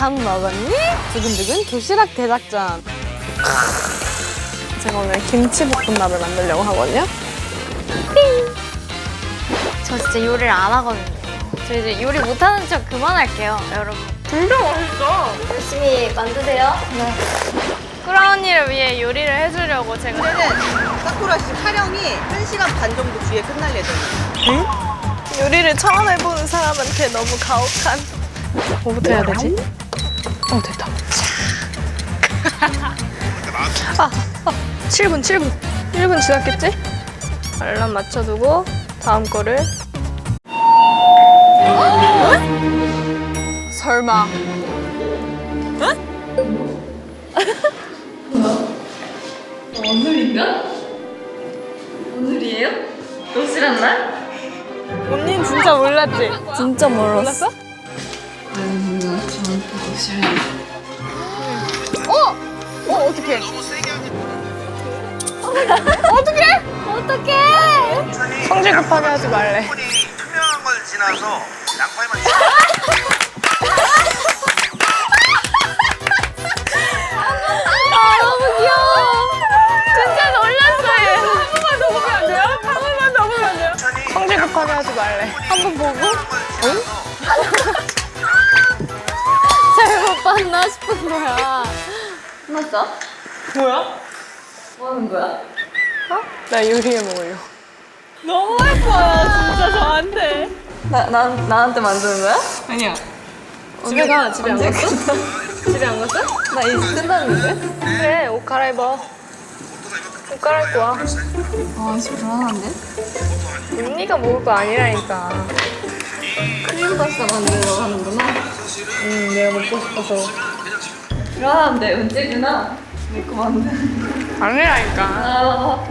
밥 먹었니? 두근두근 도시락 대작전. 제가 오늘 김치볶음밥을 만들려고 하거든요. 저 진짜 요리를 안 하거든요. 저 이제 요리 못하는 척 그만할게요, 여러분. 진짜 맛있어. 열심히 만드세요. 네. 꾸라 언니를 위해 요리를 해주려고 제가. 오늘은 사쿠라 씨 촬영이 1시간 반 정도 뒤에 끝날 예정이에요. 요리를 처음 해보는 사람한테 너무 가혹한. 뭐부터 해야 되지? 됐다. 7분. 1분 지났겠지? 알람 맞춰두고 다음 거를. 설마. 오늘인가? 오늘이에요? 도시락 날? 언니는 진짜 몰랐지? 진짜 몰랐어. 어떡해. 어떡해. 성질 급하게 하지 말래. 투명한 걸 지나서 양파에만 너무 귀여워. 진짜 놀랐어, 얘. 한 번만 더 보면 안 돼요? 한 번만 더 보면 안 돼요? 성질 급하게 하지 말래. 한 번 보고? 응? 잘못 봤나 싶은 거야. 끝났어? 뭐야? 뭐 하는 거야? 나 요리해 먹으려. 너무 예뻐요, 진짜 저한테. 나한테 만드는 거야? 아니야. 집에 가, 집에 안 갔어? 집에 안 갔어? 나 이제 끝났는데? 그래, 옷 갈아입어. 옷 갈아입고 와. 아, 진짜 불안한데? 언니가 먹을 거 아니라니까. 크림 파스타 만들려고 하는구나. 내가 먹고 싶어서. 불안한데, 언제구나? 내거 만드는 아니라니까.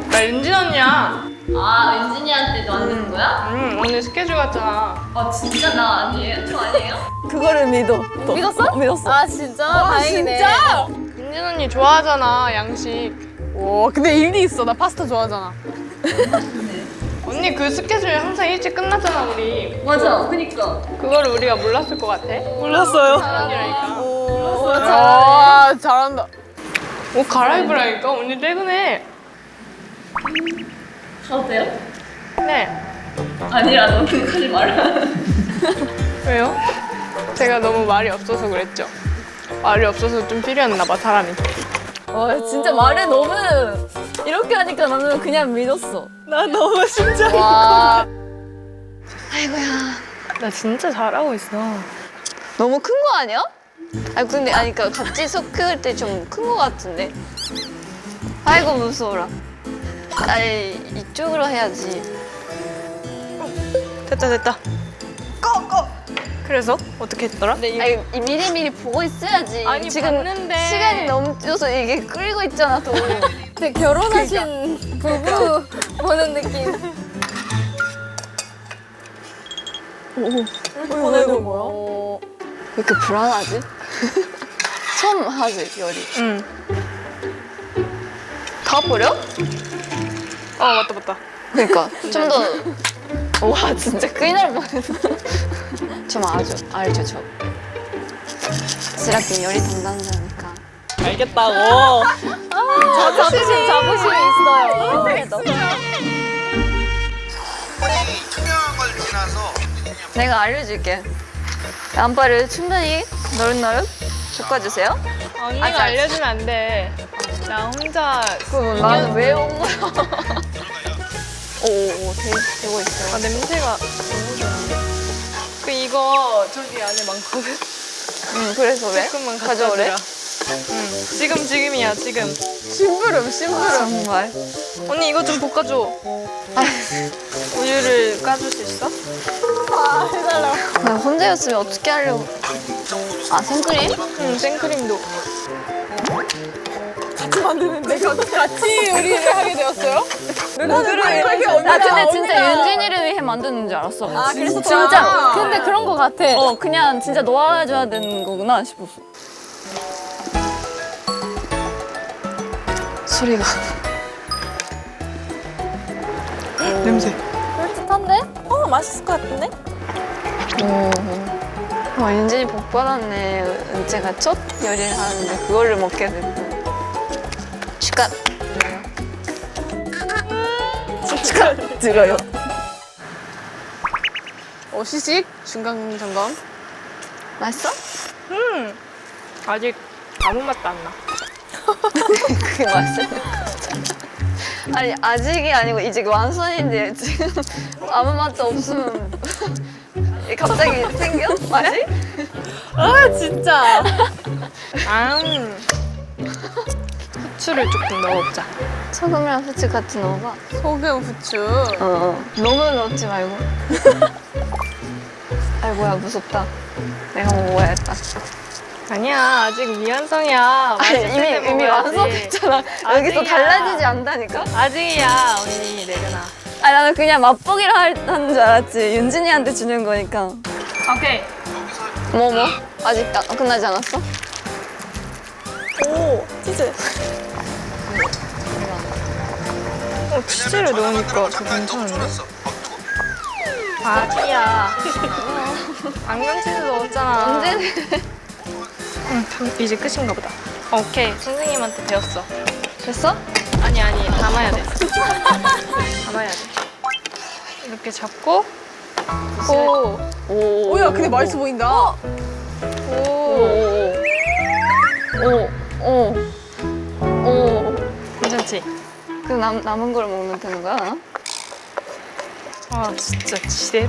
나 윤진 언니야. 아, 은진이한테도 만드는 거야? 오늘 스케줄 같잖아. 아, 진짜 나 아니에요? 저 아니에요? 그거를 믿어. 믿었어? 믿었어. 아, 진짜? 다행이네. 진짜? 윤진 언니 좋아하잖아, 양식. 오, 근데 일리 있어. 나 파스타 좋아하잖아. 언니 그 스케줄 항상 일찍 끝났잖아, 우리. 맞아, 그니까. 그거를 우리가 몰랐을 것 같아? 몰랐어요. 언니라니까. 오, 아, 잘한다. 옷 갈아입으라니까? 언니 퇴근해. 가도 돼요? 네. 아니야, 너 그거 하지 마라. 왜요? 제가 너무 말이 없어서 그랬죠. 말이 없어서 좀 필요했나 봐, 사람이. 진짜 말해 너무 이렇게 하니까 나는 그냥 믿었어. 나 너무 진짜. 와, 아이고야. 나 진짜 잘하고 있어. 너무 큰 거 아니야? 아니 근데 그러니까 같이 섞을 때 좀 큰 거 같은데. 아이고 무서워라. 아이 이쪽으로 해야지. 됐다. 꺼. 그래서 어떻게 했더라? 아니 미리미리 보고 있어야지. 아니, 지금 봤는데. 시간이 넘쳐서 이게 끌고 있잖아 또. 근데 결혼하신 부부 보는 느낌. 이거 뭐야? 왜 이렇게 불안하지? 처음 하지 요리. 응. 다 버려? 맞다. 그러니까 좀 더. 와 진짜 큰일 날 뻔했어. 좀 알죠 저. 지라핀 요리 담당자니까. 알겠다고. 자부심이 있어요. 투명한 걸 지나서 내가 알려줄게. 양파를 충분히 노릇노릇 볶아주세요. 언니가 잘- 알려주면 안 돼. 나 혼자. 나는 왜 온 거야? 오, 되고 있어요. 냄새가 너무 좋은데? 이거 저기 안에 많거든? 응, 그래서 왜? 조금만 가져오래? 가져오래? 응. 지금이야, 지금. 심부름. 정말. 언니 이거 좀 볶아줘. 우유를 까줄 수 있어? 그냥 혼자였으면 어떻게 하려고. 아, 생크림? 응, 생크림도. 같이 만드는데 같이 요리를 하게 되었어요? 누구를 나 근데 진짜 윤진이를 위해 만드는 줄 알았어. 아, 그래서 진짜. 근데 그런 거 같아. 그냥 진짜 놓아줘야 되는 거구나 싶었어. 소리가. 냄새. 그럴듯한데? 맛있을 것 같은데? 와, 윤진이 복 받았네. 은채가 첫 요리를 하는데 그거를 먹게 됐고. 축하. 들어요. 시식 중간 점검. 맛있어? 아직 아무 맛도 안 나. 그게 맛있어. 아니, 아직이 아니고 이제 완성인데 지금 아무 맛도 없으면 갑자기 생겨? 맛이? 아 진짜. 후추를 조금 넣어보자. 소금이랑 후추 같이 넣어봐. 소금, 후추. 너무 넣지 말고. 아이 뭐야, 무섭다. 내가 먹어야겠다. 아니야 아직 미완성이야. 아니, 맛있을 때 이미 먹어야지. 완성했잖아. 여기서 아직이야. 달라지지 않다니까? 아직이야 언니 내려놔. 아니, 나는 그냥 맛보기로 하는 줄 알았지. 윤진이한테 주는 거니까. 오케이. 뭐? 아직 끝나지 않았어? 오, 치즈. 치즈를 넣으니까 더 잠깐 너무 괜찮은데? 졸았어. 아니야. 안경치즈 넣었잖아. 언제? 응, 이제 끝인가 보다. 오케이, 선생님한테 배웠어. 됐어? 아니, 담아야 돼. 담아야 돼. 이렇게 잡고, 오, 오야, 근데 맛있어 보인다. 오. 괜찮지? 그 남은 걸 먹으면 되는 거야? 아, 진짜 지대.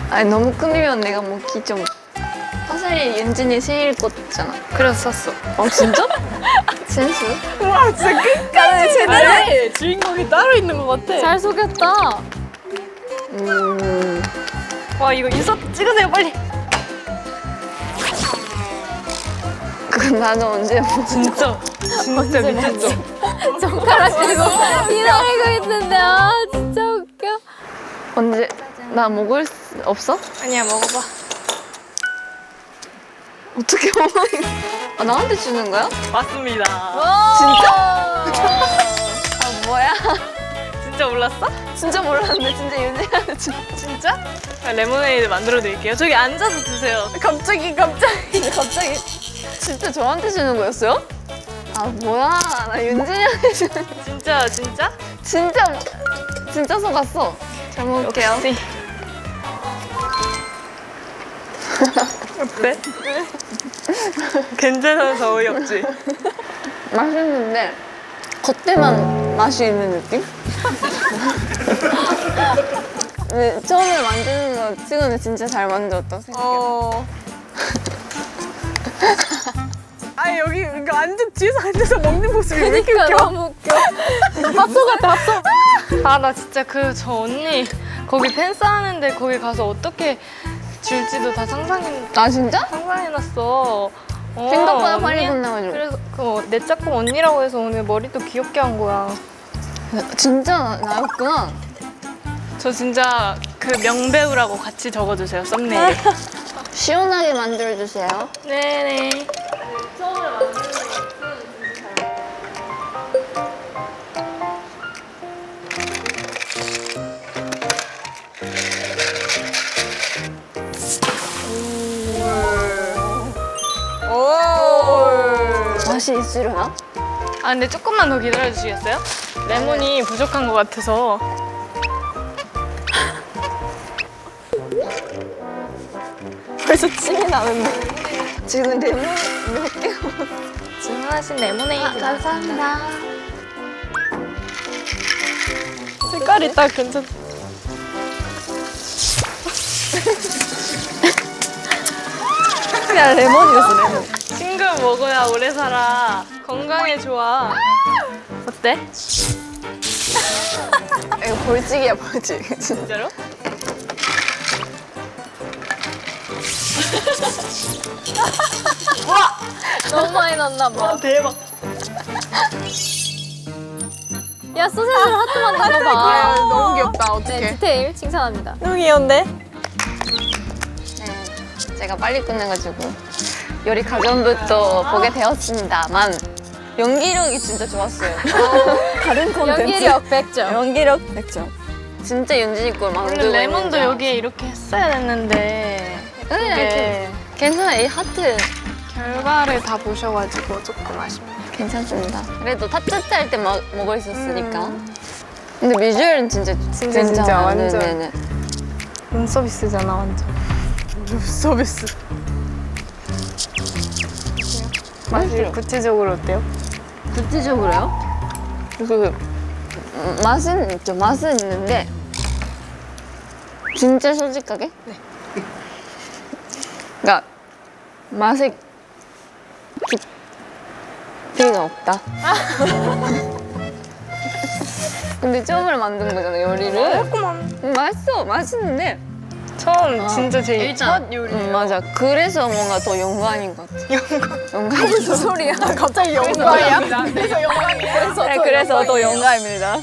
아니, 너무 끊이면 내가 먹기 좀. 사실 윤진이 생일 꽃이잖아. 그래서 샀어. 진짜? 센스? 와, 진짜 끝까지 제대로. 아니, 주인공이 따로 있는 것 같아. 잘 속였다. 와, 이거 인서트 찍으세요, 빨리. 그건 나는 언제 먹어? 진짜 미쳤죠? 손가락 들고 기다리고 있는데, 아, 진짜 웃겨. 언제? 나 먹을 수 없어? 아니야, 먹어봐. 어떻게 먹어? 아, 나한테 주는 거야? 맞습니다. 진짜? 아, 뭐야? 진짜 몰랐어? 진짜 몰랐는데 진짜 윤진이한테 준. 진짜? 레모네이드 만들어 드릴게요. 저기 앉아서 드세요. 갑자기. 갑자기 진짜 저한테 주는 거였어요? 아, 뭐야? 나 윤진이한테 주는. 진짜 속았어. 잘 먹을게요. 역시. 어때? 괜찮아서 어이없지? 맛있는데 겉에만 맛이 있는 느낌? 근데 처음에 만드는 거 찍으면 진짜 잘 만들었다고 생각해요. 아니, 여기 이거 뒤에서 앉아서 먹는 모습이 왜 이렇게 웃겨? 너무 웃겨. 밥솥 같아, 밥솥. 아, 나 진짜 저 언니 거기 팬싸 하는데 거기 가서 어떻게 줄지도 다 아, 진짜? 상상해놨어. 생각보다 빨리 끝나가지고. 그래서 내 짝꿍 언니라고 해서 오늘 머리도 귀엽게 한 거야. 진짜 나였구나. 저 진짜 그 명배우라고 같이 적어주세요, 썸네일. 시원하게 만들어주세요. 네네. 맛이 있으려나? 아, 근데 조금만 더 기다려주시겠어요? 레몬이 부족한 것 같아서. 벌써 침이 나는데. 지금 레몬 몇 개? 주문하신 레모네이드. 감사합니다. 색깔이 딱 괜찮. 그냥 레몬이었어, 레몬. 싱글 먹어야 오래 살아. 건강에 좋아. 어때? 이거 벌칙이야, 벌칙. 진짜로? 너무 많이 넣었나 봐. 대박. 야, 소세지를 하트만 넣어봐. 너무 귀엽다, 어떡해. 디테일 칭찬합니다. 너무 귀여운데? 네, 제가 빨리 끝내가지고 요리 과정부터 보게 되었습니다만 연기력이 진짜 좋았어요. 다른 콘텐츠. 연기력 100점. 연기력 100점. 진짜 윤진이 걸 원래 만들고 레몬도 있는 줄 여기에 이렇게 했어야 됐는데 알았어. 이게 괜찮아. 이 하트 결과를 다 보셔가지고 조금 아쉽네요. 괜찮습니다. 그래도 따뜻할 때 먹을 수 있으니까. 근데 비주얼은 진짜 진짜 완전. 네네네. 룸 서비스잖아 완전. 룸 서비스. 맛이 구체적으로 어때요? 구체적으로요? 맛은 있죠. 맛은 있는데 진짜 솔직하게? 네. 그러니까 맛이 깊이가 없다. 근데 처음으로 만든 거잖아 요리를. 맛있어. 맛있는데 처음 진짜 제 일단- 첫 요리예요. 맞아. 그래서 뭔가 더 영광인 것 같아. 영광. 무슨 소리야? 갑자기 영광이야? 그래서 영광이야. 그래서 더 영광입니다.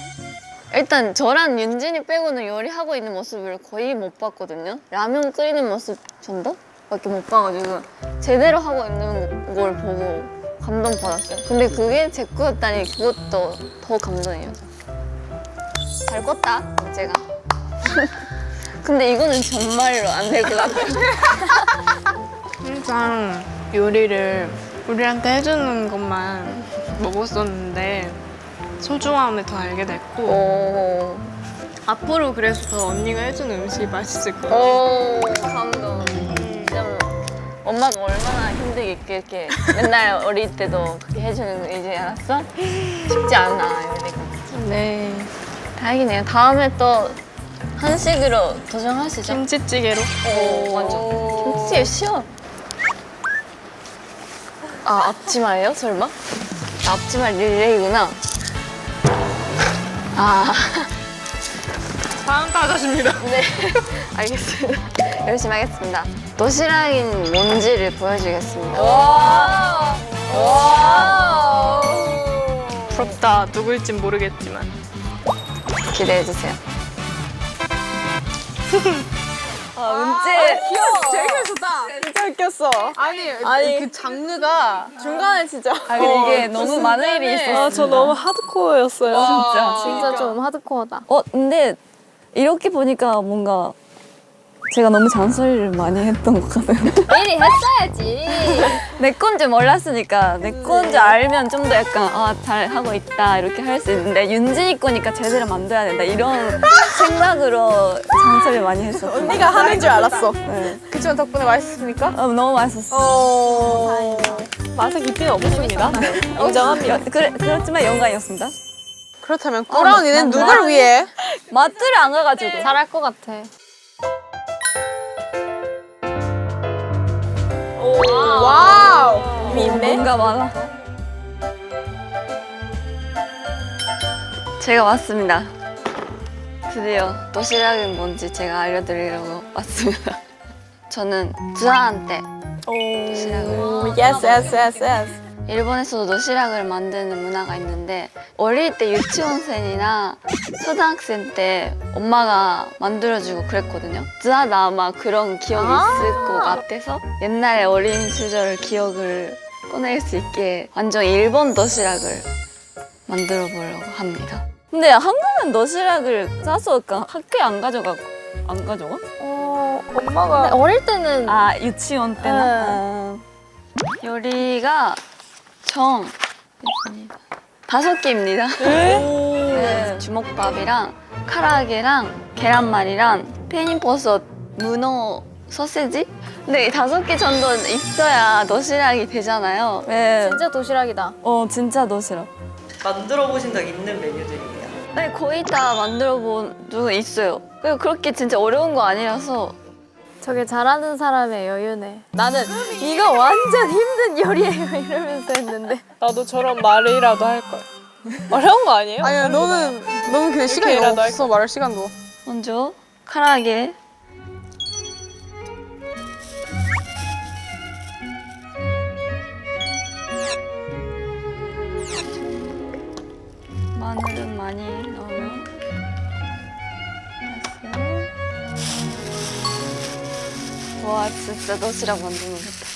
일단 저랑 윤진이 빼고는 요리하고 있는 모습을 거의 못 봤거든요. 라면 끓이는 모습 정도밖에 못 봐가지고 제대로 하고 있는 걸 보고 감동받았어요. 근데 그게 제 거였다니 그것도 더 감동이에요. 잘 껐다, 제가. 근데 이거는 정말로 안 될 것 같아요. 항상 요리를 우리한테 해주는 것만 먹었었는데 소중함을 더 알게 됐고 오, 앞으로 그래서 더 언니가 해주는 음식이 맛있을 것 같아요. 오, 감동. 진짜 엄마가 얼마나 힘들게 이렇게 맨날 어릴 때도 그렇게 해주는 거 이제 알았어? 쉽지 않아, 요리가. 네. 다행이네요. 다음에 또 한식으로 도전하시죠. 김치찌개로. 오, 완전. 김치찌개 쉬워. 아, 앞치마예요? 설마? 아, 앞치마 릴레이구나. 아, 다음 타자십니다. 네. 알겠습니다. 열심히 하겠습니다. 도시락인 뭔지를 보여주겠습니다. 부럽다. 누구일진 모르겠지만. 기대해주세요. 은지. 되게 좋다. 진짜 웃겼어. 아니 그 장르가 중간에 진짜. 아, 근데 이게 너무 많은 일이 있었어. 저 너무 하드코어였어요. 진짜. 좀 하드코어다. 근데 이렇게 보니까 뭔가 제가 너무 잔소리를 많이 했던 것 같아요. 미리 했어야지. 내 건 줄 몰랐으니까 내 건 줄 알면 좀 더 약간 잘 하고 있다 이렇게 할 수 있는데 윤진이 거니까 제대로 만들어야 된다 이런 생각으로 잔소리 많이 했었어요. 언니가 하는 줄 알았어. 네. 그치만 덕분에 맛있습니까? 너무 맛있었어요. 맛의 깊이는 없습니다. 인정합니다. 그렇지만 영광이었습니다. 그렇다면 꼬라언니는 누굴 위해? 마트를 안 가가지고. 잘할 것 같아. 와우. 뭔가 많아. 제가 왔습니다. 드디어 도시락은 뭔지 제가 알려드리려고 왔습니다. 저는 쯔아한테 도시락을. 예스. 일본에서도 도시락을 만드는 문화가 있는데 어릴 때 유치원생이나 초등학생 때 엄마가 만들어주고 그랬거든요. 쯔아도 아마 그런 기억이 있을 것 같아서 옛날에 어린 시절 기억을 꺼낼 수 있게 완전 일본 도시락을 만들어 보려고 합니다. 근데 한국은 도시락을 싸서 그냥 학교에 안 가져가? 근데 어릴 때는 유치원 때나? 요리가 총 5개입니다. 네, 주먹밥이랑 카라게랑 계란말이랑 페니버섯, 문어, 소세지? 근데 이 5개 정도 있어야 도시락이 되잖아요. 네. 진짜 도시락이다. 진짜 도시락. 만들어 보신 적 있는 메뉴들입니다. 네, 거의 다 만들어 본 적은 있어요. 그리고 그렇게 진짜 어려운 거 아니라서 저게 잘하는 사람의 여유네. 나는 이거 완전 힘든 요리예요 이러면서 했는데. 나도 저런 말이라도 할 걸. 어려운 거 아니에요? 아니야 너는 그냥 시간이 이렇게라도 없어 말할 시간도. 먼저 카라게 마늘을 많이 넣으면 맛있어요. 와 진짜 도시락 만드는 것 같다.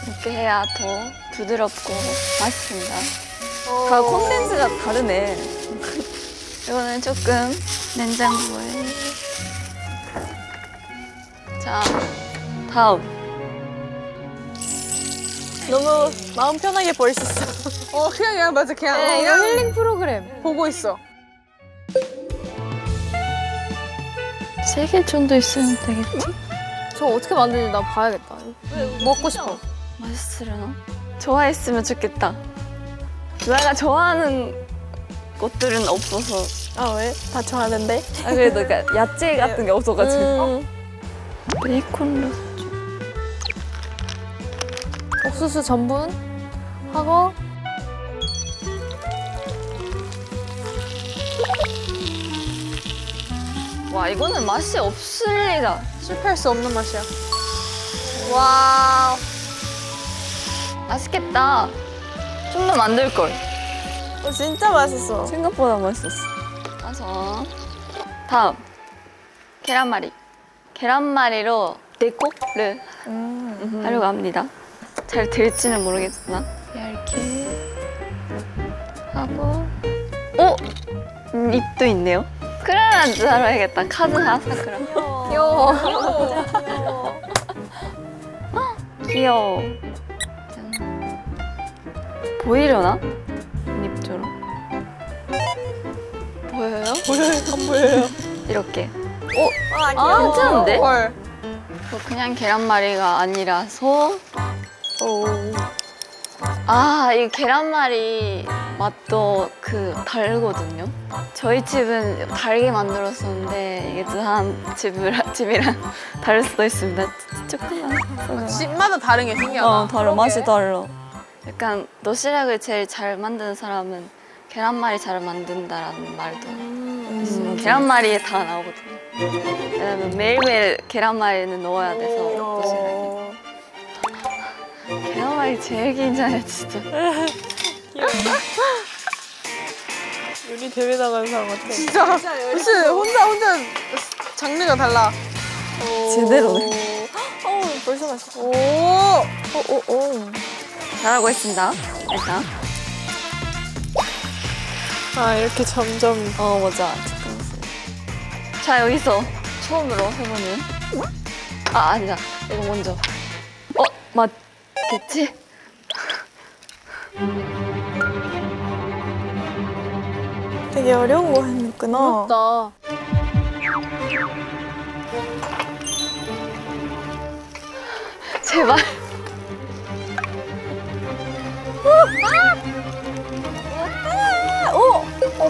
이렇게 해야 더 부드럽고 맛있습니다. 다 콘텐츠가 다르네. 이거는 조금 냉장고에. 자, 다음. 너무 마음 편하게 볼 수 있어. 그냥 맞아 그냥 네, 이거 그냥 힐링 프로그램. 보고 있어. 3개 정도 있으면 되겠지? 저 어떻게 만드는지 나 봐야겠다. 먹고 싶어. 맛있으려나? 좋아했으면 좋겠다. 내가 좋아하는 것들은 없어서. 아 왜? 다 좋아하는데? 아, 그래도 그러니까 야채 같은 게 없어가지고. 베이컨 로스트. 옥수수 전분 하고 와, 이거는 맛이 없을 리가. 실패할 수 없는 맛이야. 와. 맛있겠다. 좀 더 만들걸. 진짜 맛있어. 생각보다 맛있었어. 그래서 다음. 계란말이. 계란말이로 데코를 하려고 합니다. 잘 될지는 모르겠으나 얇게 하고. 오! 립도 있네요. 크라란즈 하러 해야겠다. 카즈하 사쿠라. 귀여워. 짠. 보이려나? 립처럼. 보여요? 안 보여요. 이렇게. 아, 괜찮은데? 헐. 그냥 계란말이가 아니라서. 아, 이 계란말이 맛도 달거든요. 저희 집은 달게 만들었었는데 이게 한 집이랑 다를 수도 있습니다. 조금만. 집마다 다른 게 신기하다. 달라. 맛이 달라. 약간 도시락을 제일 잘 만드는 사람은 계란말이 잘 만든다라는 말도 있어요. 계란말이에 다 나오거든요. 왜냐면 매일매일 계란말이는 넣어야 돼서 도시락에. 계란말이 제일 긴장해 진짜. 요리 대회 나가는 사람 같아. 진짜 무슨 혼자 장르가 달라. 제대로네. 벌써 맛있어. 오. 잘하고 있습니다. 일단. 아 이렇게 점점. 맞아. 자, 여기서 처음으로 해보는. 아니다. 이거 먼저. 맞겠지? 되게 어려운 거 했구나. 나 제발.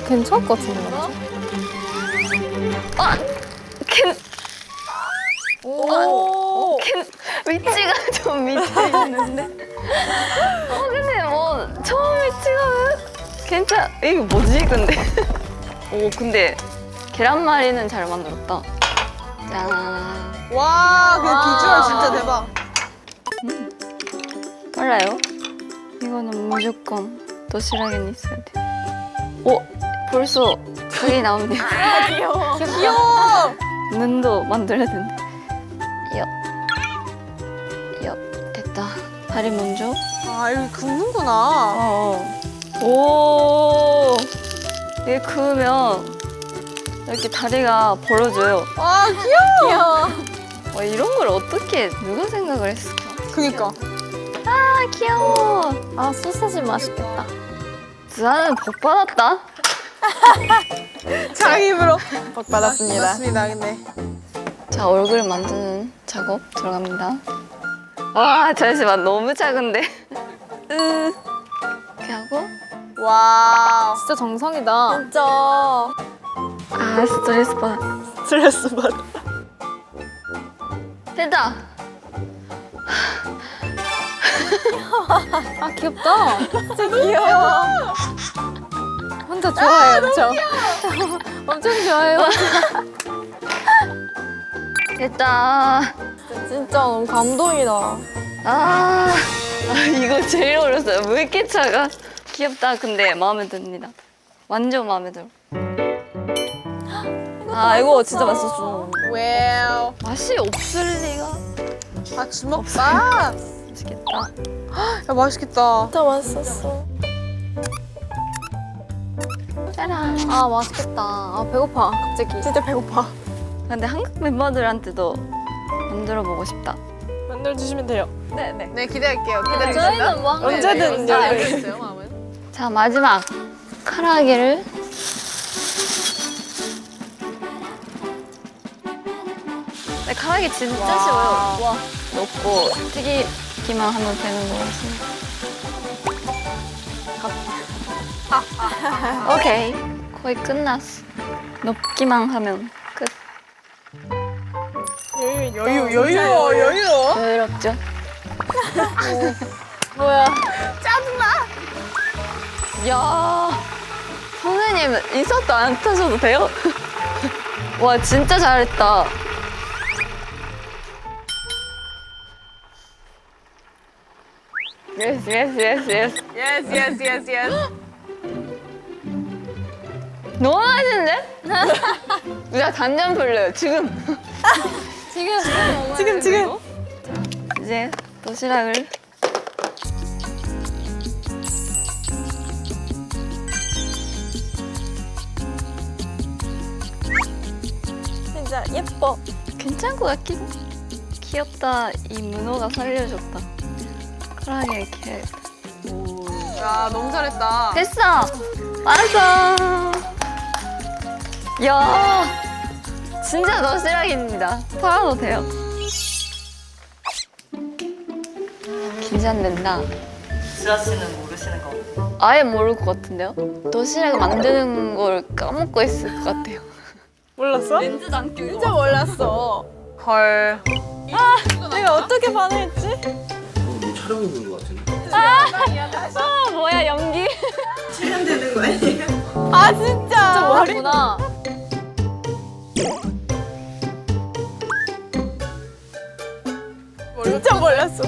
괜찮을 것 같은데. 위치가 좀 밑에 있는데. 근데 뭐 처음 위치가 이게 뭐지 근데? 근데 계란말이는 잘 만들었다. 짠. 와, 그 비주얼 진짜 대박. 빨라요? 이거는 무조건 도시락에는 있어야 돼. 벌써 그게 나오네요. 귀여워. 눈도 만들어야 된대. 됐다. 다리 먼저. 아, 이거 굽는구나. 오. 이게 그으면 이렇게 다리가 벌어져요. 아, 귀여워. 와, 이런 걸 어떻게 누가 생각을 했을까? 그니까. 아, 귀여워. 아 소세지 맛있겠다. 나는 복 받았다. 자기 입으로. 복 받았습니다. 맞습니다, 근데. 자, 얼굴 만드는 작업 들어갑니다. 와, 잠시만. 너무 작은데? 이렇게 하고. 와. 진짜 정성이다. 진짜 아, 스트레스 받아. 스트레스 받아. 됐다. 아 귀엽다. 진짜 귀여워. 혼자 좋아해 엄청. 엄청 좋아해요. 됐다. 진짜 너무 감동이다. 이거 제일 어렸어요. 왜 이렇게 작아? 귀엽다. 근데 마음에 듭니다. 완전 마음에 들어. 이거 진짜 맛있었어. 와우. 맛이 없을 리가. 아, 주먹밥. 맛있겠다. 야, 맛있겠다. 진짜 맛있었어. 짜란. 아 맛있겠다. 아 배고파 갑자기. 진짜 배고파. 근데 한국 멤버들한테도 만들어 보고 싶다. 만들어 주시면 돼요. 네 기대할게요. 저희는 뭐 하면 언제든 알겠어요 마음은. 자, 마지막 카라기를 네, 카라기 진짜 쉬워요. 와, 넣고 튀기기만 하면 되는 거라서. 오케이, 거의 끝났어. 넣기만 하면 끝. 여유. 여유롭죠? 뭐야? 야, 선생님 인서트 안 타셔도 돼요? 와, 진짜 잘했다. 예스. Yes. 너무 맛있는데? 야, 단전 풀려요, 지금. 지금. 이제 도시락을 진짜 예뻐. 괜찮을 것 같긴 해. 귀엽다. 이 문어가 살려줬다. 크라게 이렇게. 야 너무 잘했다. 됐어. 완성. 야, 진짜 도시락입니다. 팔아도 돼요. 긴장된다. 지아 씨는 모르시는 거. 아예 모를 것 같은데요? 도시락을 만드는 걸 까먹고 있을 것 같아요. 몰랐어? 렌즈도 안 끼고. 진짜 몰랐어. 헐. 내가 어떻게 반응했지? 뭐 촬영 있는 것 같은데. 아, 뭐야, 연기? 아 진짜. 뭐구나. 진짜 몰랐어.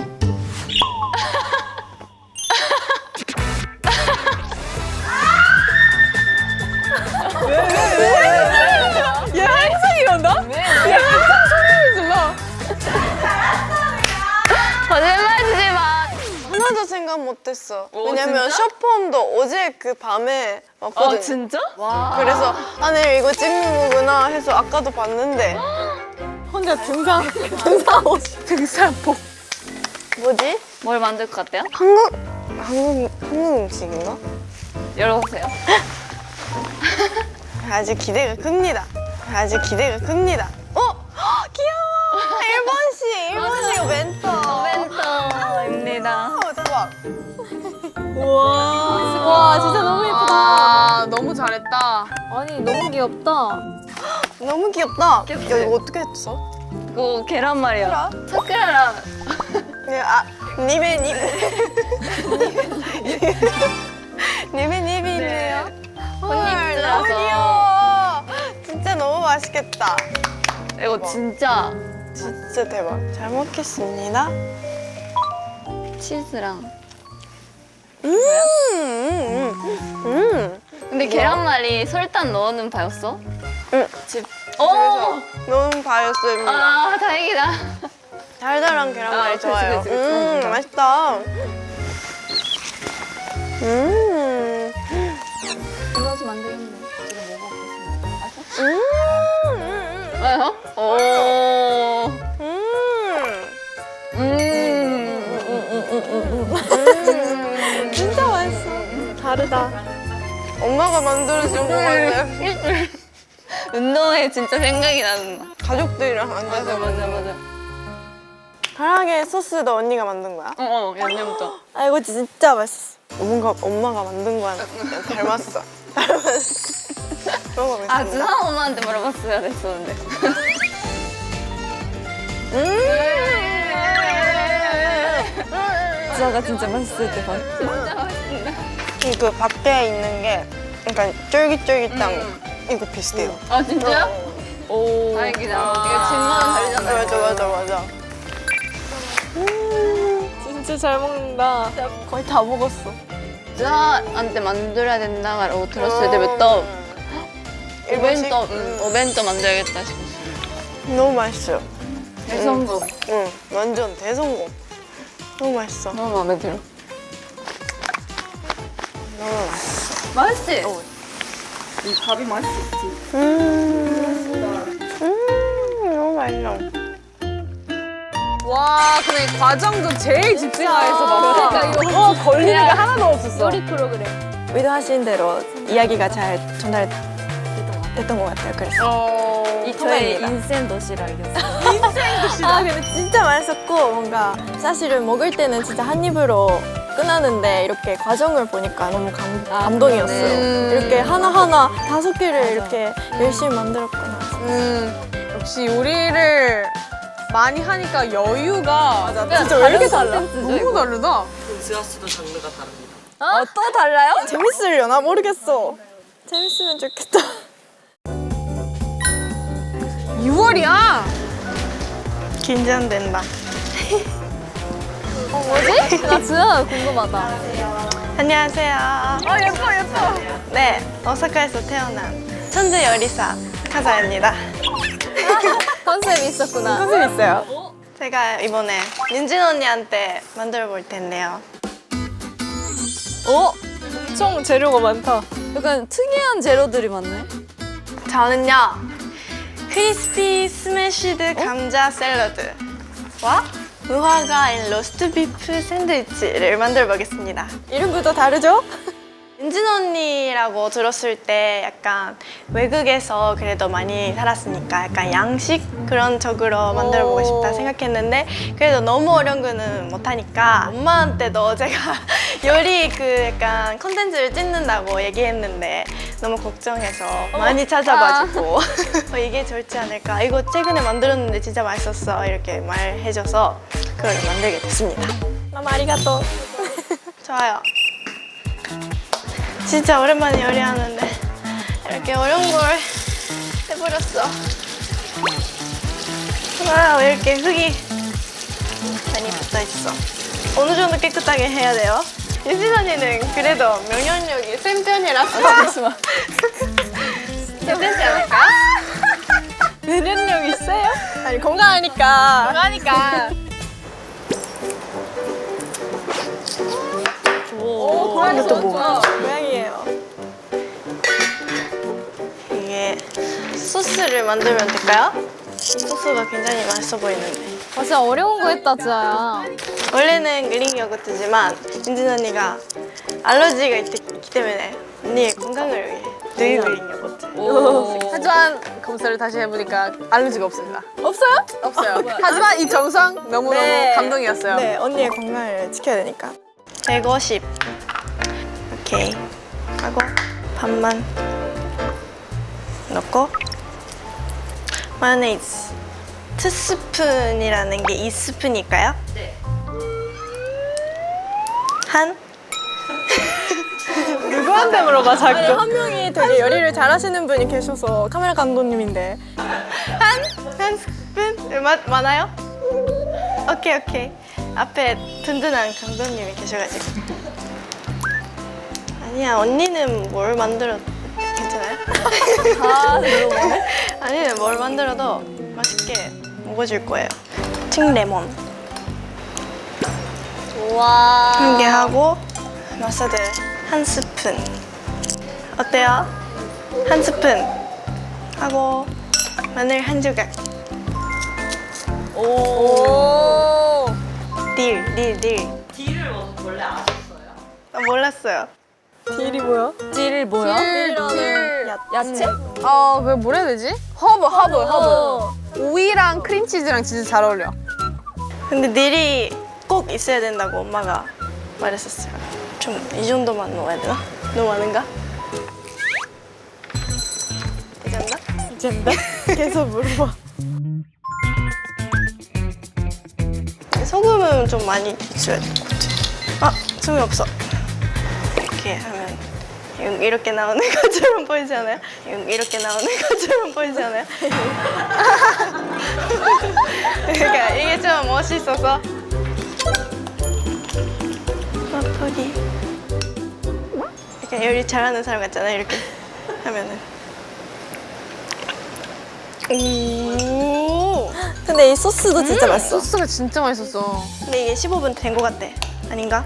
얘 항상 이런다? 거짓말치지 마. 하나도 생각 못했어. 왜냐면 쇼폼도 어제 그 밤에 왔거든. 진짜? 그래서 아, 내일 이거 찍는 거구나 해서 아까도 봤는데 혼자 등산복 뭐지? 뭘 만들 것 같아요? 한국 음식인가? 열어보세요. 아직 기대가 큽니다. 어? 귀여워. 일본식 멘토. 멘토입니다. 대박. 와 진짜 너무 예쁘다. 아 너무 잘했다. 아니 너무 귀엽다. 너무 귀엽다. 귀엽지? 야 이거 어떻게 했어? 이거 계란말이야. 사쿠라? 사쿠라랑 니베니비네요. 헐 혼입들어서. 너무 귀여워. 진짜 너무 맛있겠다. 이거 진짜 진짜 대박. 잘 먹겠습니다. 치즈랑. 음. 근데 계란말이 설탕 넣는 바였어? 응. 집. 그래서 너무 바였습니다. 아, 다행이다. 달달한 계란말이 그치, 좋아요. 그치, 그치. 맛있다. 이거 좀 만들겠네. 지금 먹어보겠습니다. 왜요? 오. 진짜 맛있어. 다르다. 엄마가 만들어준 거 같아. 운동회 진짜 생각이 나는 맛. 가족들이랑 앉아서 맞아. 카라게 소스도 언니가 만든 거야? 양념도. 아 이거 진짜 맛있어. 뭔가 엄마가 만든 거랑 닮았어. 먹어보겠습니다. 아, 주상 엄마한테 물어봤어야 됐었는데. 주사가 진짜 맛있을 때 봤어. 그 밖에 있는 게 약간 쫄깃쫄깃한 이거 비슷해요. 아, 진짜요? 오. 다행이다. 이게 집마다 다르잖아요. 맞아. 진짜 잘 먹는다. 거의 다 먹었어. 주상한테 만들어야 된다고 들었을 때부터 일본식? 오벤토 만들어야겠다 싶었어. 너무 맛있어요. 대성공. 응, 완전 대성공. 너무 맛있어. 너무 마음에 들어. 너무 맛있어. 맛있지? 이 밥이 맛있었지. 너무 맛있어. 와, 근데 과정도 제일 집중해서 봤어. 그러니까 이거 걸리는 게 하나도 없었어. 요리 프로그램. 의도하신 대로 이야기가 잘 전달됐던 것 같아요. 그래서 이 저의 인생 도시락이었어. 아 근데 진짜 맛있었고 뭔가 사실은 먹을 때는 진짜 한 입으로 끝나는데 이렇게 과정을 보니까 너무 감동이었어요. 이렇게 하나하나 5개를 이렇게 열심히 만들었구나. 역시 요리를 많이 하니까 여유가 진짜 왜 이렇게 달라? 너무 다르다. 지아 씨도 장르가 다릅니다. 또 달라요? 재밌으려나 모르겠어. 재밌으면 좋겠다. 6월이야. 긴장된다. 뭐지? 나 진짜 궁금하다. 안녕하세요. 예뻐. 네, 오사카에서 태어난 천재 요리사 카사입니다. 컨셉이 있었구나. 컨셉 있어요. 제가 이번에 윤진 언니한테 만들어 볼 텐데요. 엄청 재료가 많다. 약간 특이한 재료들이 많네. 저는요 크리스피 스매시드 감자 샐러드와 무화과인 로스트 비프 샌드위치를 만들어 보겠습니다. 이름부터 다르죠? 윤진 언니라고 들었을 때 약간 외국에서 그래도 많이 살았으니까 약간 양식 그런 쪽으로 만들어 보고 싶다 생각했는데 그래도 너무 어려운 거는 못하니까 엄마한테도 제가 요리 그 약간 컨텐츠를 찍는다고 얘기했는데 너무 걱정해서 많이 찾아봐주고 이게 좋지 않을까 이거 최근에 만들었는데 진짜 맛있었어 이렇게 말해줘서 그걸 만들게 됐습니다. 너무 아리가또. 좋아요. 진짜 오랜만에 요리하는데 이렇게 어려운 걸 해버렸어. 와, 왜 이렇게 흙이 많이 붙어있어. 어느 정도 깨끗하게 해야 돼요? 유진 언니는 그래도 면역력이 센 편이라서 잠시만. 괜찮지 않을까? 면역력이 세요? 아니 건강하니까. 건강하니까. 이것도 뭐? 모양이에요. 이게 소스를 만들면 될까요? 이 소스가 굉장히 맛있어 보이는데. 진짜 어려운 거 했다, 지아야. 원래는 그릭 요거트지만 윤진 언니가 알러지가 있기 때문에 언니의 건강을 위해 늘 그릭 요거트. 하지만 검사를 다시 해보니까 알러지가 없습니다. 없어요? 없어요. 하지만 이 정성 너무너무 네. 감동이었어요. 네, 언니의 건강을 지켜야 되니까. 150. 오케이. 하고 반만 넣고 마요네즈 2스푼이라는 게 2스푼일까요? 네. 한? 누구한테 물어봐 자꾸? 아니, 한 명이 되게 요리를 잘하시는 분이 계셔서 카메라 감독님인데 한 스푼? 많아요? 오케이 앞에 든든한 감독님이 계셔가지고 아니야 언니는 뭘 만들어도 괜찮아요? 아니는 뭘 만들어도 맛있게 먹어줄 거예요. 팅레몬 와. 한 개 하고 머스타드 한 스푼 어때요? 한 스푼 하고 마늘 한 조각 오. 딜 딜을 원래 아셨어요? 몰랐어요. 딜이 뭐야? 딜 뭐야? 야채? 그걸 뭐라 해야 되지? 허브. 오이랑 크림치즈랑 진짜 잘 어울려. 근데 딜이 꼭 있어야 된다고 엄마가 말했었어요. 좀 이 정도만 넣어야 되나? 너무 많은가? 괜찮나? 괜찮나? 계속 물어봐. 소금은 좀 많이 있어야 될 것 같아. 소금이 없어. 이렇게 하면 이렇게 나오는 것처럼 보이지 않아요? 이렇게 나오는 것처럼 보이지 않아요? 그러니까 이게 좀 멋있어서 퍼기 약간 요리 잘하는 사람 같잖아요. 이렇게 하면은 오 근데 이 소스도 진짜 맛있어. 소스가 진짜 맛있었어. 근데 이게 15분 된 것 같아. 아닌가?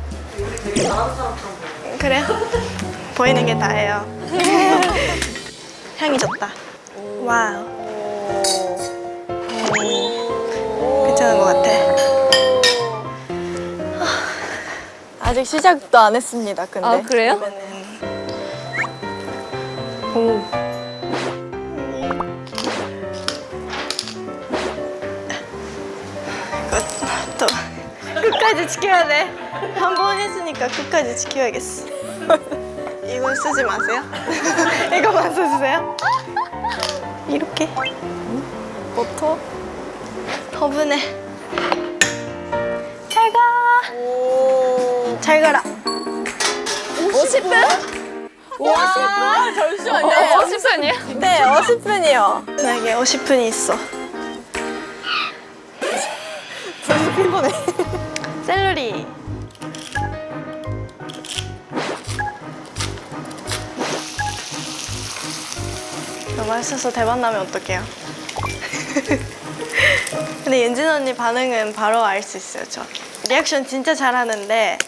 잘하는 사람 다 그래? 보이는 게 다예요. 향이 좋다. 와우. 괜찮은 것 같아. 아직 시작도 안 했습니다. 근데. 아, 그래요? 오. 이거 또 끝까지 지켜야 돼. 한 번 했으니까 끝까지 지켜야겠어. 이건 쓰지 마세요. 이거만 써주세요. 이렇게. 버터. 허브네. 잘 가. 잘 가라. 50분? 와, 잠시만요. 50분이요? 네, 50분이요. 나에게 50분이 있어. 벌써 피곤해. 샐러리. 너무 맛있어서 대박 나면 어떡해요? 근데 윤진 언니 반응은 바로 알 수 있어요, 저. 리액션 진짜 잘하는데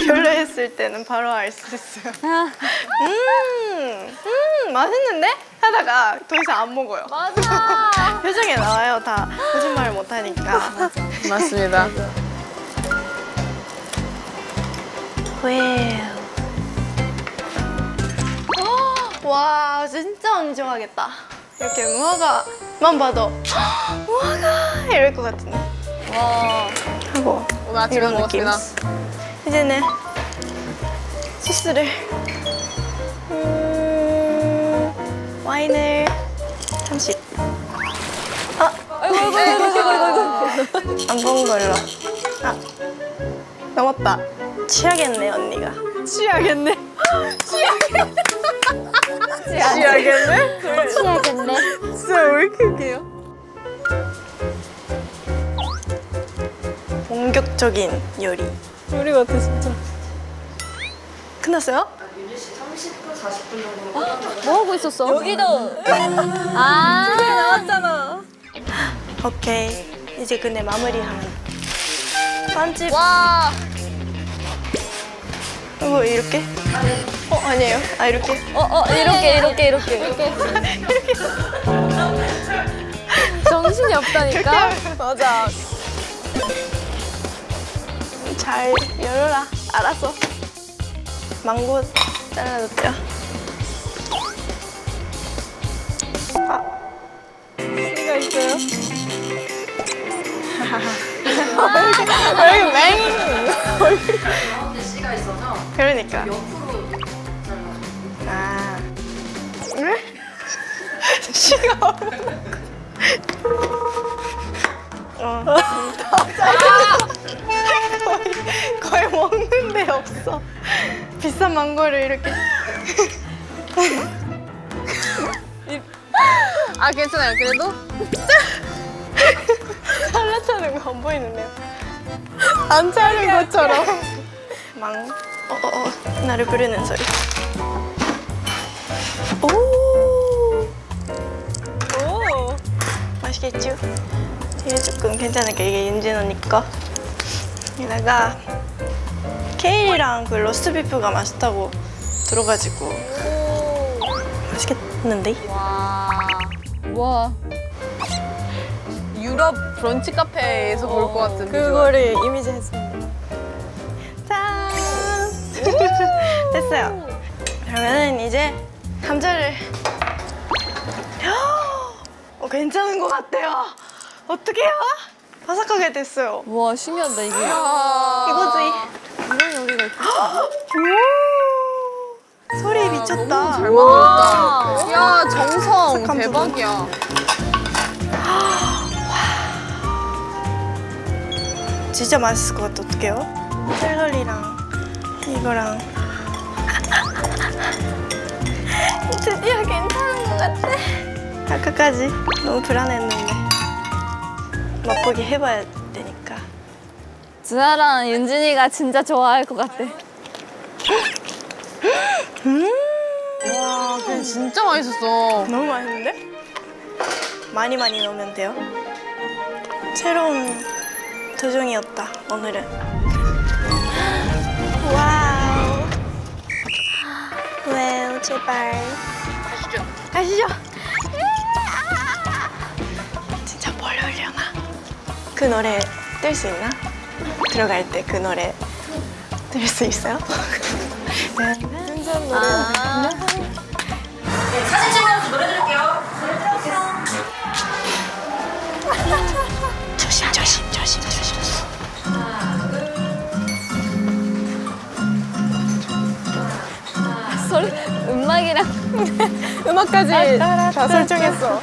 별로였을 때는 바로 알 수 있어요. 맛있는데? 하다가 더 이상 안 먹어요. 맞아. 표정에 나와요, 다. 거짓말을 못 하니까. 맞습니다. 와, 진짜 언니 좋아하겠다. 이렇게 무화과만 봐도 무화과 이럴 것 같은데. 와. 하고 오늘 아침에 이런 느낌. 먹었습니다. 이제는 소스를 와인을 30. 아이고 안 본 걸로. 아 넘었다. 취하겠네 언니가. 취하겠네. 취하겠네? 취하겠네. 진짜 왜 이렇게 웃겨요? 본격적인 요리. 요리 같아 진짜. 끝났어요? 뭐 하고 있었어? 여기도. 아, 나왔잖아. 오케이. 이제 근데 마무리하면 반집. 와, 이거 이렇게? 아니에요. 아 이렇게. 이렇게. 정신이 없다니까. 맞아. 잘 열어라. 알았어. 망고 잘라줬대요. 씨가 있어요? 얼굴 맹. 가운데 씨가 있어서 그러니까. 옆으로 잘라줘. 아. 왜? 씨가 없는 거의 먹는 데 없어. 비싼 망고를 이렇게. 아 괜찮아요. 그래도 잘라차는 거 안 보이는데요? 안 자른 것처럼. 나를 부르는 소리. 오. 맛있겠죠? 이게 조금 괜찮으니까 이게 윤진 언니 거. 여기다가 케일이랑 그 로스트 비프가 맛있다고 들어가지고 맛있겠는데? 와. 유럽 브런치 카페에서 볼 것 같은 비주얼. 그거를 이미지 했습니다. 짠! 됐어요. 그러면은 이제 감자를 괜찮은 것 같아요. 어떡해요? 바삭하게 됐어요. 와, 신기하다, 이게. 이거지. 이런 요리가 있구나. 오! 소리 미쳤다. 잘 만들었다. 야 정성 바삭한 대박이야. 진짜 맛있을 것 같아. 어떡해요? 샐러리랑 이거랑 드디어 괜찮은 것 같아. 아까까지 너무 불안했는데 맛보기 해봐야 되니까. 주아랑 윤진이가 진짜 좋아할 것 같아. 와 그냥 진짜 맛있었어. 너무 맛있는데? 많이 넣으면 돼요. 새로운 도전이었다 오늘은. 와우. 와우 제발. 가시죠. 진짜 뭘 하려나? 그 노래 뜰 수 있나? 들어갈 때 그 노래 뜰 수 있어요? 현선 노래. 사진 찍으면서 노래 들을게요. 조심 조심 조심 조심. 소리 음악이랑 음악까지 다 설정했어.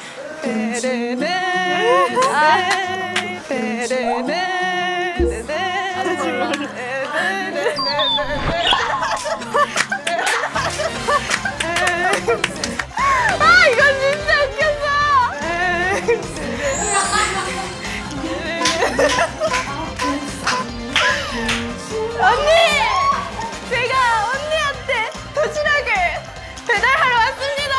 아 이건 진짜 웃겼어. 언니! 제가 언니한테 도시락을 배달하러 왔습니다!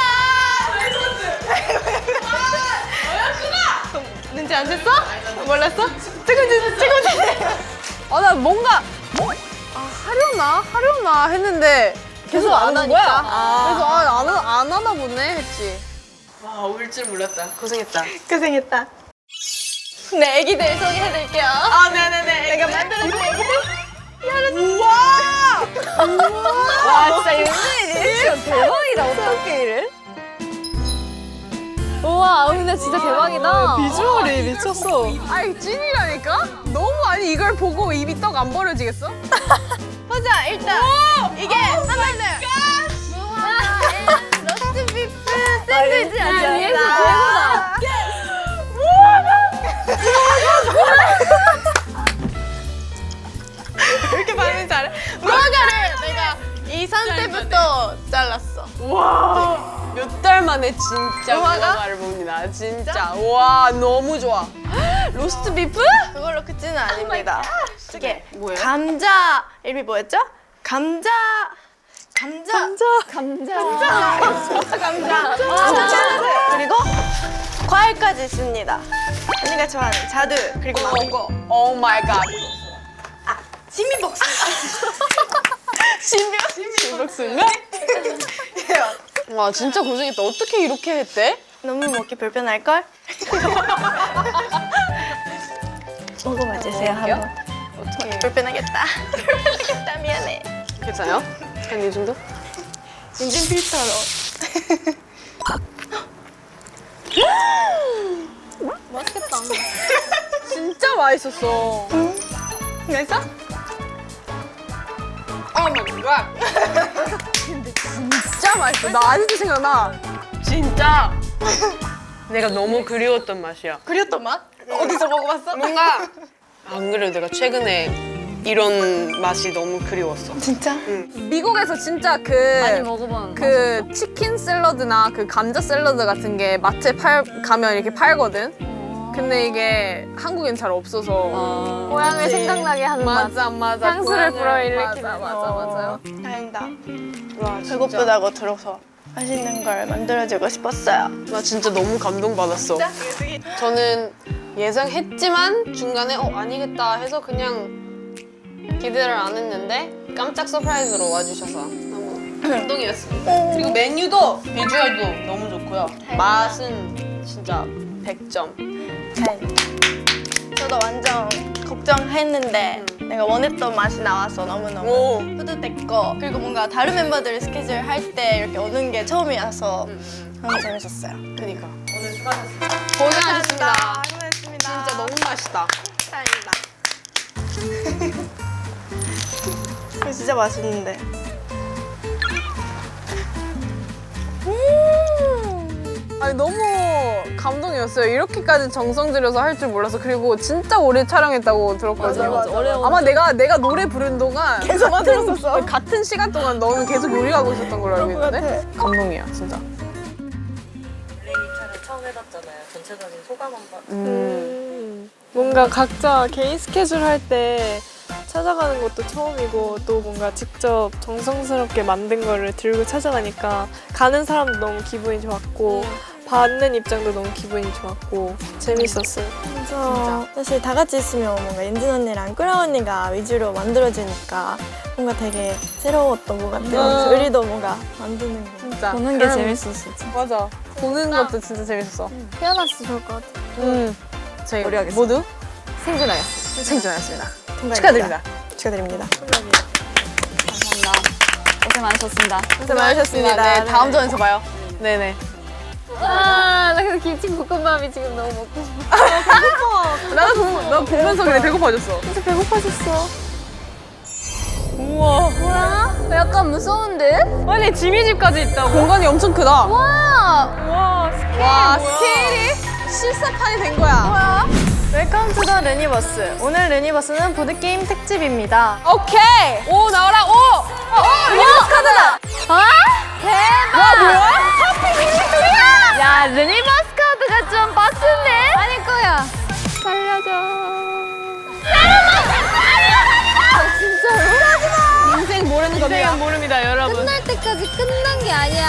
눈치 안 챘어? 몰랐어? 찍어주세요. 아, 나 뭔가 하려나 했는데 계속 안 하는 거야. 그래서 안 하나 보네 했지. 와, 울 줄 몰랐다. 고생했다. 고생했다. 네, 애기들 소개해드릴게요. 아, 네네네. 내가 만들어준 애기들. 우와! 와 진짜 윤진이 리액션 대박이다. 어떻게 이래? 우와 근데 진짜 대박이다. 비주얼이 미쳤어. 아니 찐이라니까? 너무 아니 이걸 보고 입이 떡 안 벌어지겠어? 보자, 일단. 이게 하나는. 로스트 비프 샌드위치 아, 리액션 대박이다. 왜 이렇게 반응 잘해? 무화과를 내가 이 상태부터 잘랐어. 몇 달 만에 진짜 무화과를 봅니다. 진짜. 와 너무 좋아. 로스트 비프? 그걸로 끝은 아닙니다. 이게 뭐예요? 감자 이름이 뭐였죠? 감자. 그리고 과일까지 있습니다. 언니가 좋아하는 자두 그리고 망고. 오 마이 갓. 신미복숭아. 신박순가? 와 진짜 고생했다. 어떻게 이렇게 했대? 너무 먹기 불편할 걸? 먹어봐 주세요 한번. 어떻게? 불편하겠다. 불편하겠다. 미안해. 괜찮아요? 한 이 정도? 인증 필터로. 진짜 맛있었어. 맛있어? 오 마이 갓. 진짜 맛있어. 나 아직도 생각나. 진짜 내가 너무 그리웠던 맛이야. 그렸던 맛? 어디서 먹어봤어? 뭔가 안 그래도 내가 최근에 이런 맛이 너무 그리웠어. 진짜? 미국에서 진짜 많이 먹어본 그 치킨 샐러드나 그 감자 샐러드 같은 게 마트에 가면 이렇게 팔거든. 근데 이게 한국엔 잘 없어서 고향을 생각나게 하는 맛. 맞아 향수를 고향을- 불어일으키는 맞아요. 다행이다. 와 진짜 배고프다고 들어서 맛있는 걸 만들어주고 싶었어요. 나 진짜 너무 감동받았어. 저는 예상했지만 중간에 아니겠다 해서 그냥 기대를 안 했는데 깜짝 서프라이즈로 와주셔서 너무 감동이었습니다. 그리고 메뉴도 비주얼도 너무 좋고요. 맛은 진짜 100점. 저도 완전 걱정했는데 내가 원했던 맛이 나와서 너무너무 오. 뿌듯했고 그리고 뭔가 다른 멤버들 스케줄 할 때 이렇게 오는 게 처음이라서 너무 재밌었어요. 그니까. 오늘 수고하셨습니다. 고생하셨습니다. 고생했습니다. 진짜 너무 맛있다. 다행이다. 이거 진짜 맛있는데. 아니 너무 감동이었어요. 이렇게까지 정성 들여서 할 줄 몰라서. 그리고 진짜 오래 촬영했다고 들었거든요. 맞아. 어려운 아마 내가 노래 부른 동안 계속 만들었었어. 같은 시간 동안 너는 계속 요리하고 있었던 걸로 알고 있는데 감동이야 진짜. 레이차를 처음 해봤잖아요. 전체적인 소감 한번. 뭔가 각자 개인 스케줄 할 때 찾아가는 것도 처음이고 또 뭔가 직접 정성스럽게 만든 거를 들고 찾아가니까 가는 사람도 너무 기분이 좋았고 받는 입장도 너무 기분이 좋았고 재밌었어요. 그래서 사실 다 같이 있으면 뭔가 인진 언니랑 꾸라 언니가 위주로 만들어지니까 뭔가 되게 새로웠던 것 같아요. 그래서 우리도 뭔가 만드는 거 진짜. 보는 게 재밌어 진짜. 맞아. 보는 것도 진짜 재밌었어. 태어났어 좋을 것 같아. 저희 우리 하겠습니다. 모두 생존하겠습니다. 생존하였습니다. 축하드립니다. 축하드립니다. 감사합니다. 고생 많으셨습니다. 고생 많으셨습니다. 네, 다음 전에서 봐요. 네네. 아, 나 근데 김치볶음밥이 지금 너무 먹고 싶어. 나 보면서 그냥 배고파졌어. 진짜 배고파졌어. 우와. 뭐야? 약간 무서운데? 아니 지미집까지 있다. 공간이 엄청 크다. 와, 와 스케일이 실사판이 된 거야. 뭐야? 웰컴 투 더 르니버스. 오늘 르니버스는 보드게임 특집입니다. 오케이. 오 나와라. 오. 르니버스 카드다! 대박! 와 뭐야? 야, 르니버스 카드가 좀 빡센데? 아닐 거야. 살려줘. 인생 모르는 겁니다. 인생은 모릅니다, 여러분. 끝날 때까지 끝난 게 아니야.